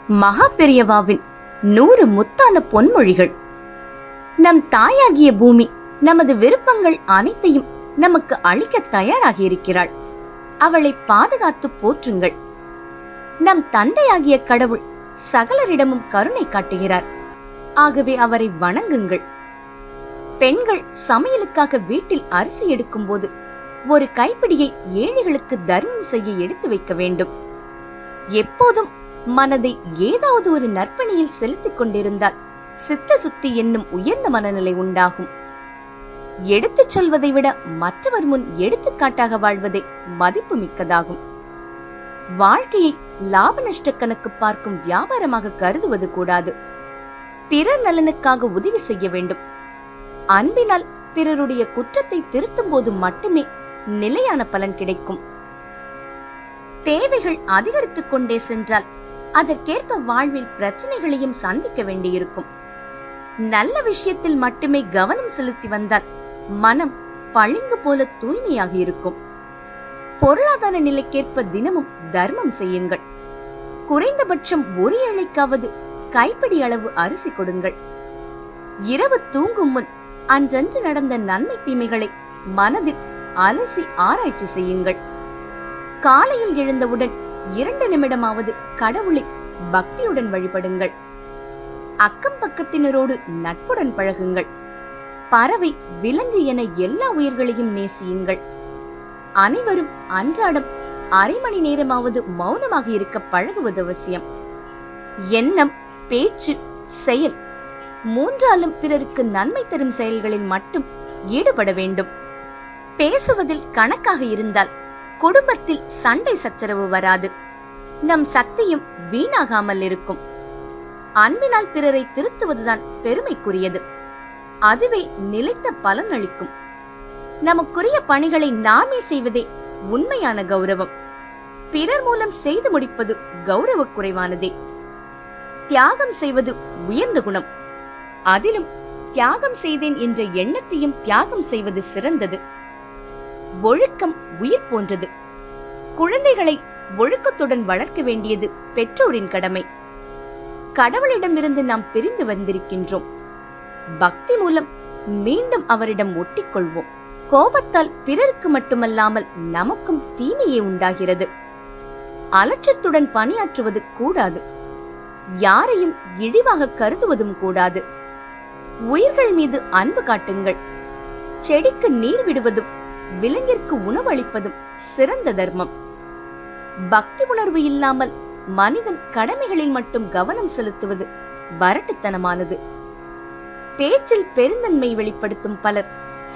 மகா பெரியவாவின் 100 முத்தான பொன்மொழிகள். நம் தாயாகிய பூமி நமது விருப்பங்கள் அனைத்தையும் நமக்கு அளிக்க தயாராகி இருக்கிறாள். அவளை பாதுகாத்து போற்றுங்கள். நம் தந்தையாகிய கடவுள் சகலரிடமும் கருணை காட்டுகிறார். ஆகவே அவரை வணங்குங்கள். பெண்கள் சமையலுக்காக வீட்டில் அரிசி எடுக்கும் போது ஒரு கைப்பிடியை ஏழைகளுக்கு தர்மம் செய்ய எடுத்து வைக்க வேண்டும். எப்போதும் மனதை ஏதாவது ஒரு நற்பணியில் செலுத்திக் கொண்டிருந்தால் சித்த சுத்தி என்னும் உயர்ந்த மனநிலை உண்டாகும். எடுத்துச் சொல்வதை விட மற்றவர் முன் எடுத்துக்காட்டாக வாழ்வதே மதிப்பு மிக்கதாகும். வாழ்க்கையை லாப நஷ்ட கணக்கு பார்க்கும் வியாபாரமாக கருதுவது கூடாது. பிறர் நலனுக்காக உதவி செய்ய வேண்டும். அன்பினால் பிறருடைய குற்றத்தை திருத்தும் போது மட்டுமே நிலையான பலன் கிடைக்கும். தேவைகள் அதிகரித்துக் கொண்டே சென்றால் அதற்கேற்ப வாழ்வில் பிரச்சனைகளையும் சந்திக்க வேண்டியிருக்கும். நல்ல விஷயத்தில் மட்டுமே கவனம் செலுத்தி வந்தால் மனம் பளிங்கு போல தூய்மையாக இருக்கும். பொருளாதார நிலைக்கேற்ப தினமும் தர்மம் செய்யுங்கள். குறைந்தபட்சம் ஒரு ஏழைக்காவது கைப்பிடி அளவு அரிசி கொடுங்கள். இரவு தூங்கும் முன் அன்றன்று நடந்த நன்மை தீமைகளை மனதில் அலசி ஆராய்ச்சி செய்யுங்கள். காலையில் எழுந்தவுடன் 2 நிமிடமாவது கடவுளை பக்தியுடன் வழிபடுங்கள். அக்கம் பக்கத்தினரோடு நட்புடன் பழகுங்கள். பறவை, விலங்கு என எல்லா உயிர்களையும் நேசியுங்கள். அனைவரும் அன்றாடம் அரை மணி நேரமாவது மௌனமாக இருக்க பழகுவது அவசியம். எண்ணம், பேச்சு, செயல் மூன்றாலும் பிறருக்கு நன்மை தரும் செயல்களில் மட்டும் ஈடுபட வேண்டும். பேசுவதில் கணக்காக இருந்தால் குடும்பத்தில் சண்டை சச்சரவு வராது. நம் சக்தியும் வீணாகாமல் இருக்கும். அன்பினால் பிறரை திருத்துவதுதான் பெருமைக்குரியது. அதுவே நிலைத்த பலன் அளிக்கும். நமக்குரிய பணிகளை நாமே செய்வதே உண்மையான கௌரவம். பிறர் மூலம் செய்து முடிப்பது கௌரவ குறைவானதே. தியாகம் செய்வது உயர்ந்த குணம். அதிலும் தியாகம் செய்தேன் என்ற எண்ணத்தையும் தியாகம் செய்வது சிறந்தது. ஒழுக்கம் உயிர் போன்றது. குழந்தைகளை ஒழுக்கத்துடன் வளர்க்க வேண்டியது பெற்றோரின் கடமை. கடவுளிடமிருந்து நாம் பிரிந்து வந்திருக்கின்றோம். பக்தி மூலம் மீண்டும் அவரிடம் ஒட்டிக்கொள்வோம். கோபத்தால் பிறருக்கு மட்டுமல்லாமல் நமக்கும் தீமையே உண்டாகிறது. அலட்சத்துடன் பணியாற்றுவது கூடாது. யாரையும் இழிவாக கருதுவதும் கூடாது. உயிர்கள் மீது அன்பு காட்டுங்கள். செடிக்கு நீர் விடுவதும் விலங்கிற்கு உணவளிப்பதும் சிறந்த தர்மம். பக்தி உணர்வு இல்லாமல் மனிதன் கடமைகளில் மட்டும் கவனம் செலுத்துவது வரட்டுத்தனமானது. பேச்சில் பெருந்தன்மை வெளிப்படுத்தும் பலர்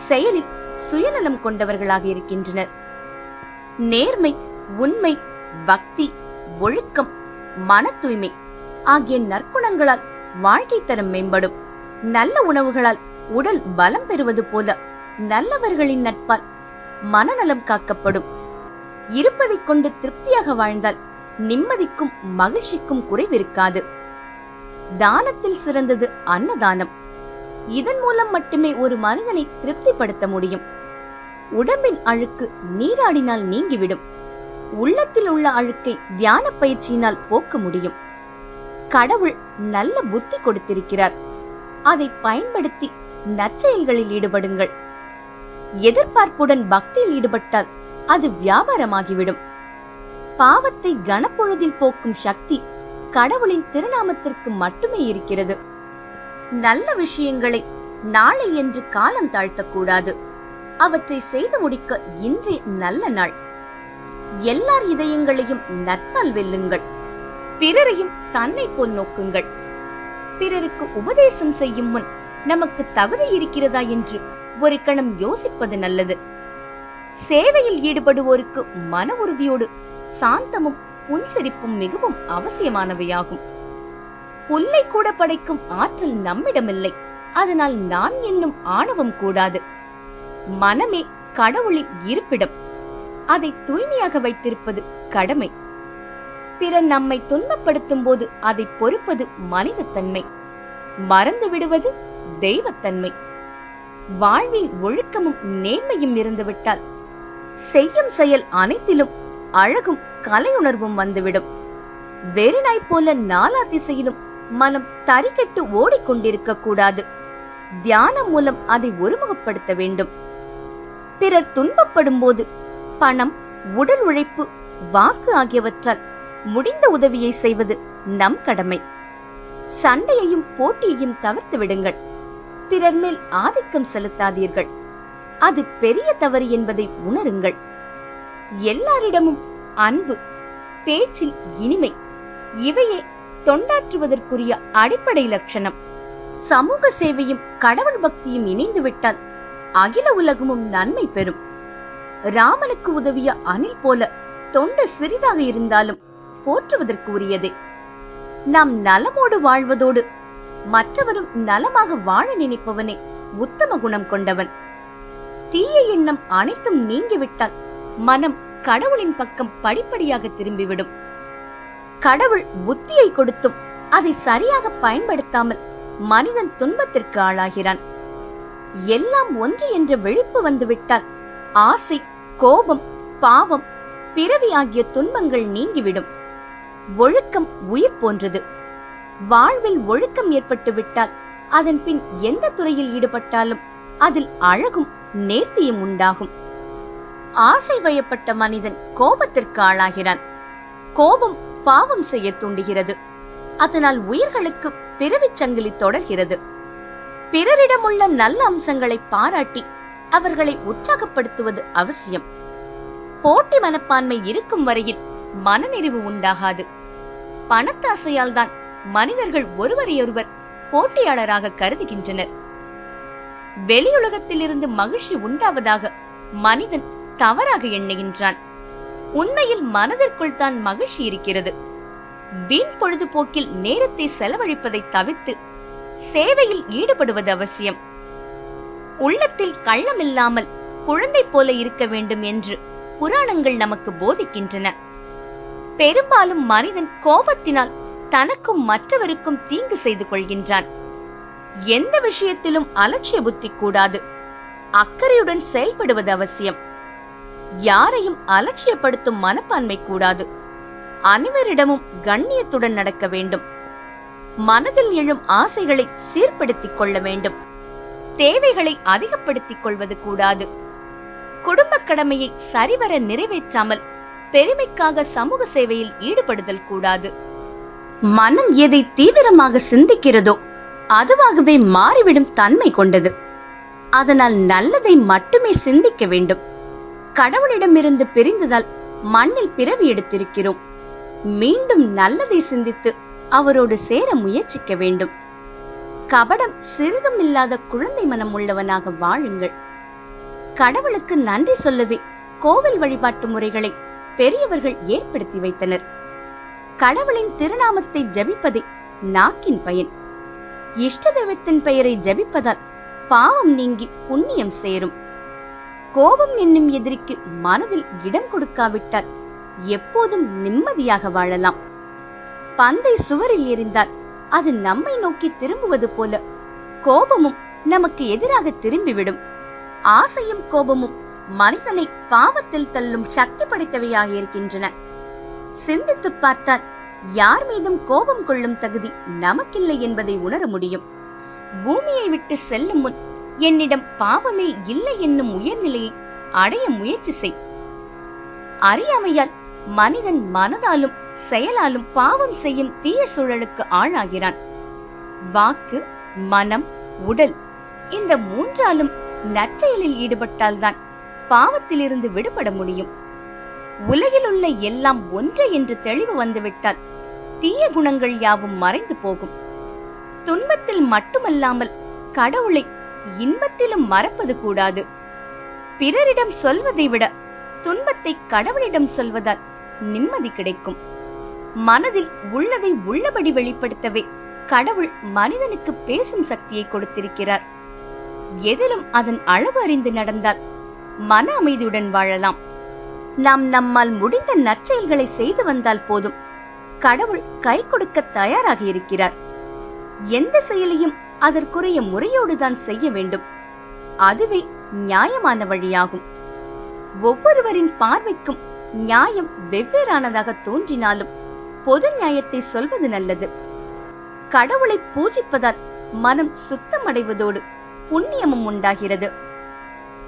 செயலில் சுயநலம் கொண்டவர்களாக இருக்கின்றனர். நேர்மை, உண்மை, பக்தி, ஒழுக்கம், மன தூய்மை ஆகிய நற்குணங்களால் வாழ்க்கை தரம் மேம்படும். நல்ல உணவுகளால் உடல் பலம் பெறுவது போல நல்லவர்களின் நட்பால் மனநலம் காக்கப்படும். இருப்பதைக் கொண்டு திருப்தியாக வாழ்ந்தால் நிம்மதிக்கும் மகிழ்ச்சிக்கும் குறைவிருக்காது. தானத்தில் சிறந்தது அன்னதானம். இதன் மூலம் மட்டுமே ஒரு மனிதனை திருப்திப்படுத்த முடியும். உடம்பின் அழுக்கு நீராடினால் நீங்கிவிடும். உள்ளத்தில் உள்ள அழுக்கை தியான பயிற்சியினால் போக்க முடியும். கடவுள் நல்ல புத்தி கொடுத்திருக்கிறார். அதை பயன்படுத்தி நற்செயல்களில் ஈடுபடுங்கள். எதிர்பார்ப்புடன் பக்தியில் ஈடுபட்டால் அது வியாபாரமாகிவிடும். பாவத்தை கனப்பொழுதில் போக்கும் சக்தி கடவுளின் திருநாமத்திற்கு மட்டுமே இருக்கிறது. நல்ல விஷயங்களை நாளை என்று காலம் தாழ்த்தக்கூடாது. அவற்றை செய்து முடிக்க இன்றே நல்ல நாள். எல்லார் இதயங்களையும் நட்பால் வெல்லுங்கள். பிறரையும் தன்னை போல் நோக்குங்கள். பிறருக்கு உபதேசம் செய்யும் முன் நமக்கு தகுதி இருக்கிறதா என்று ஒரு கணம் யோசிப்பது நல்லது. சேவையில் ஈடுபடுவோருக்கு மன உறுதியோடு சாந்தமும் புன்சிரிப்பும் மிகவும் அவசியமானவையாகும். புல்லை கூட படைக்கும் ஆற்றல் நம்மிடமில்லை. அதனால் நான் என்னும் ஆணவம் கூடாது. மனமே கடவுளின் இருப்பிடம். அதை தூய்மையாக வைத்திருப்பது கடமை. பிறர் நம்மை துன்பப்படுத்தும் போது அதை பொறுப்பது மனிதத்தன்மை. மறந்து விடுவது தெய்வத்தன்மை. வாழ்வில் ஒழுக்கமும் நேர்மையும் இருந்துவிட்டால் செய்யும் செயல் அனைத்திலும் அழகும் கலையுணர்வும் வந்துவிடும். வெறிநாய் போல நாலா திசையிலும் மனம் தறிகெட்டு ஓடிக்கொண்டிருக்க கூடாது. தியானம் மூலம் அதை ஒருமுகப்படுத்த வேண்டும். பிறர் துன்பப்படும் போது பணம், உடல் உழைப்பு, வாக்கு ஆகியவற்றால் முடிந்த உதவியை செய்வது நம் கடமை. சண்டையையும் போட்டியையும் தவிர்த்து விடுங்கள். பிறர் மேல் ஆதிக்கம் செலுத்தாதீர்கள். அது பெரிய தவறு என்பதை உணருங்கள். எல்லாரிடமும் அன்பு, பேச்சில் இனிமை, இவையே தொண்டாற்றுவதற்குரிய அடிப்படை லட்சணம். சமூக சேவையும் கடவுள் பக்தியும் இணைந்து விட்டால் அகில உலகமும் நன்மை பெறும். ராமனுக்கு உதவிய அணில் போல தொண்டு சிறிதாக இருந்தாலும் போற்றுவதற்கு உரியதே. நாம் நலமோடு வாழ்வதோடு மற்றவரும் நலமாக வாழ நினைப்பவனே உத்தம குணம் கொண்டவன். தீய எண்ணம் அனைத்தும் நீங்கிவிட்டால் மனம் கடவுளின் பக்கம் படிப்படியாக திரும்பிவிடும். கடவுள் புத்தியை கொடுத்தும் அதை சரியாக பயன்படுத்தாமல் மனிதன் துன்பத்திற்கு ஆளாகிறான். எல்லாம் ஒன்று என்ற விழிப்பு வந்துவிட்டால் ஆசை, கோபம், பாவம், பிறவி ஆகிய துன்பங்கள் நீங்கிவிடும். ஒழுக்கம் உயிர் போன்றது. வாழ்வில் ஒழுக்கம் ஏற்பட்டு விட்டால் அதன் பின் எந்த துறையில் ஈடுபட்டாலும் அதில் அழகும் நேர்த்தியும் உண்டாகும். ஆசை வயப்பட்ட மனிதன் கோபத்திற்கு ஆளாகிறான். கோபம் பாவம் செய்ய தூண்டுகிறது. அதனால் உயிர்களுக்கு பிறவிச் சங்கிலி தொடர்கிறது. பிறரிடமுள்ள நல்ல அம்சங்களை பாராட்டி அவர்களை உற்சாகப்படுத்துவது அவசியம். போட்டி மனப்பான்மை இருக்கும் வரையில் மனநிறைவு உண்டாகாது. பணத்தாசையால் தான் மனிதர்கள் ஒருவரையொருவர் போட்டியாளராக கருதுகின்றனர். வெளியுலகத்திலிருந்து மகிழ்ச்சி உண்டாவதாக மனிதன் தவறாக எண்ணுகின்றான். உண்மையில் மனதிற்குள் தான் மகிழ்ச்சி இருக்கிறது. வீண் பொழுதுபோக்கில் நேரத்தை செலவழிப்பதை தவிர்த்து சேவையில் ஈடுபடுவது அவசியம். உள்ளத்தில் கள்ளமில்லாமல் குழந்தை போல இருக்க வேண்டும் என்று புராணங்கள் நமக்கு போதிக்கின்றன. பெரும்பாலும் மனிதன் கோபத்தினால் தனக்கும் மற்றவருக்கும் தீங்கு செய்து கொள்கின்றான். எந்த விஷயத்திலும் அலட்சிய புத்தி கூடாது. அக்கறையுடன் செயல்படுவது அவசியம். யாரையும் அலட்சியப்படுத்தும் மனப்பான்மை கூடாது. அனைவரிடமும் கண்ணியத்துடன் நடக்க வேண்டும். மனதில் எழும் ஆசைகளை சீர்படுத்திக் கொள்ள வேண்டும். தேவைகளை அதிகப்படுத்திக் கொள்வது கூடாது. குடும்ப கடமையை சரிவர நிறைவேற்றாமல் பெருமைக்காக சமூக சேவையில் ஈடுபடுதல் கூடாது. மனம் எதை தீவிரமாக சிந்திக்கிறதோ அதுவாகவே மாறிவிடும் தன்மை கொண்டது. அதனால் நல்லதை மட்டுமே சிந்திக்க வேண்டும். கடவுளிடமிருந்து பிரிந்ததால் மண்ணில் பிறவி எடுத்திருக்கிறோம். மீண்டும் நல்லதை சிந்தித்து அவரோடு சேர முயற்சிக்க வேண்டும். கபடம் சிறிதும் இல்லாத குழந்தை மனம் உள்ளவனாக வாழுங்கள். கடவுளுக்கு நன்றி சொல்லவே கோவில் வழிபாட்டு முறைகளை பெரியவர்கள் ஏற்படுத்தி வைத்தனர். கடவுளின் திருநாமத்தை ஜபிப்பதே நாக்கின் பயன். இஷ்ட தெய்வத்தின் பெயரை ஜபிப்பதால் பாவம் நீங்கி புண்ணியம் சேரும். கோபம் என்னும் எதிரிக்கு மனதில் இடம் கொடுக்காவிட்டால் எப்போதும் நிம்மதியாக வாழலாம். பந்தை சுவரில் எறிந்தால் அது நம்மை நோக்கி திரும்புவது போல கோபமும் நமக்கு எதிராக திரும்பிவிடும். ஆசையும் கோபமும் மனிதனை பாவத்தில் தள்ளும் சக்தி படைத்தவையாக இருக்கின்றன. சிந்தித்து பார்த்தால் யார் மீதும் கோபம் கொள்ளும் தகுதி நமக்கில்லை என்பதை உணர முடியும். பூமியை விட்டு செல்லும் முன் என்னிடம் பாவமே இல்லை என்னும் உயர்நிலையை அடைய முயற்சி செய். அறியாமையால் மனிதன் மனதாலும் செயலாலும் பாவம் செய்யும் தீய சூழலுக்கு ஆளாகிறான். வாக்கு, மனம், உடல் இந்த மூன்றாலும் நற்செயலில் ஈடுபட்டால்தான் பாவத்திலிருந்து விடுபட முடியும். உலகில் உள்ள எல்லாம் ஒன்றே என்று தெளிவு வந்துவிட்டால் தீய குணங்கள் யாவும் மறைந்து போகும். துன்பத்தில் மட்டுமல்லாமல் கடவுளை இன்பத்திலும் மறப்பது கூடாது. பிறரிடம் சொல்வதை விட துன்பத்தை கடவுளிடம் சொல்வதால் நிம்மதி கிடைக்கும். மனதில் உள்ளதை உள்ளபடி வெளிப்படுத்தவே கடவுள் மனிதனுக்கு பேசும் சக்தியை கொடுத்திருக்கிறார். எதிலும் அதன் அளவு அறிந்து நடந்தால் மன அமைதியுடன் வாழலாம். நாம் நம்மால் முடிந்த நற்செயல்களை செய்து வந்தால் போதும், கடவுள் கை கொடுக்க தயாராக இருக்கிறார். எந்த செயலையும் அதற்குரிய முறையோடுதான் செய்ய வேண்டும். அதுவே நியாயமான வழியாகும். ஒவ்வொருவரின் பார்வைக்கும் நியாயம் வெவ்வேறானதாக தோன்றினாலும் பொது நியாயத்தை சொல்வது நல்லது. கடவுளை பூஜிப்பதால் மனம் சுத்தமடைவதோடு புண்ணியமும் உண்டாகிறது.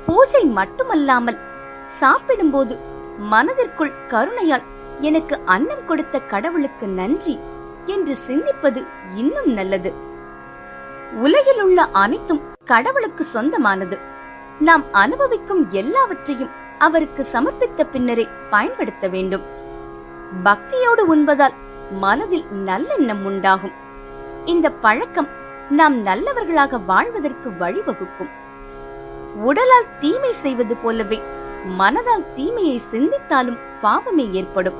பூஜை மட்டுமல்லாமல் சாப்பிடும்போது மனதிற்குள் கருணையால் எனக்கு அன்னம் கொடுத்த கடவுளுக்கு நன்றி என்று சிந்திப்பது இன்னும் நல்லது. உலகில் உள்ள அனைத்தும் கடவுளுக்கு சொந்தமானது. நாம் அனுபவிக்கும் எல்லாவற்றையும் அவருக்கு சமர்ப்பித்த பின்னரே பயன்படுத்த வேண்டும். பக்தியோடு உண்பதால் மனதில் நல்லெண்ணம் உண்டாகும். இந்த பழக்கம் நாம் நல்லவர்களாக வாழ்வதற்கு வழிவகுக்கும். உடலால் தீமை செய்வது போலவே மனதால் தீமையை சிந்தித்தாலும் பாவமே ஏற்படும்.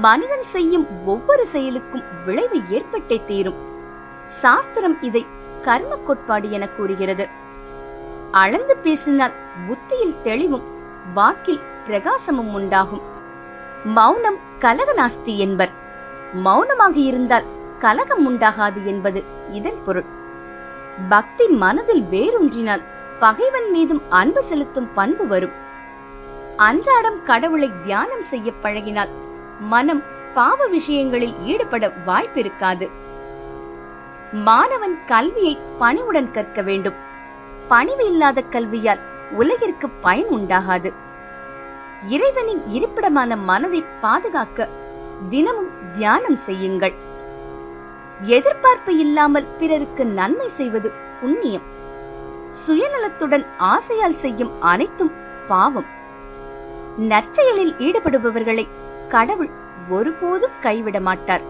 மனிதன் செய்யும் ஒவ்வொரு செயலுக்கும் விளைவு ஏற்பட்டே தீரும். சாஸ்திரம் இதை கர்ம கோட்பாடு என கூறுகிறது. அளந்து பேசினால் புத்தியில் தெளிவும் வாக்கில் பிரகாசமும் உண்டாகும். மௌனம் கலகநாஸ்தி என்பர். மௌனமாக இருந்தால் கலகம் உண்டாகாது என்பது இதன் பொருள். பக்தி மனதில் வேரூன்றினால் பகைவன் மீதும் அன்பு செலுத்தும் பண்பு வரும். அன்றாடம் கடவுளை தியானம் செய்ய பழகினால் மனம் பாவ விஷயங்களில் ஈடுபட வாய்ப்பிருக்காது. மாணவன் கல்வியை பணிவுடன் கற்க வேண்டும். பணிவு இல்லாத கல்வியால் உலகிற்கு பயன் உண்டாகாது. இறைவனின் இருப்பிடமான மனதை பாதுகாக்க தினமும் தியானம் செய்யுங்கள். எதிர்பார்ப்பு இல்லாமல் பிறருக்கு நன்மை செய்வது புண்ணியம். சுயநலத்துடன் ஆசையால் செய்யும் அனைத்தும் பாவம். நற்செயலில் ஈடுபடுபவர்களை கடவுள் ஒருபோதும் கைவிட மாட்டார்.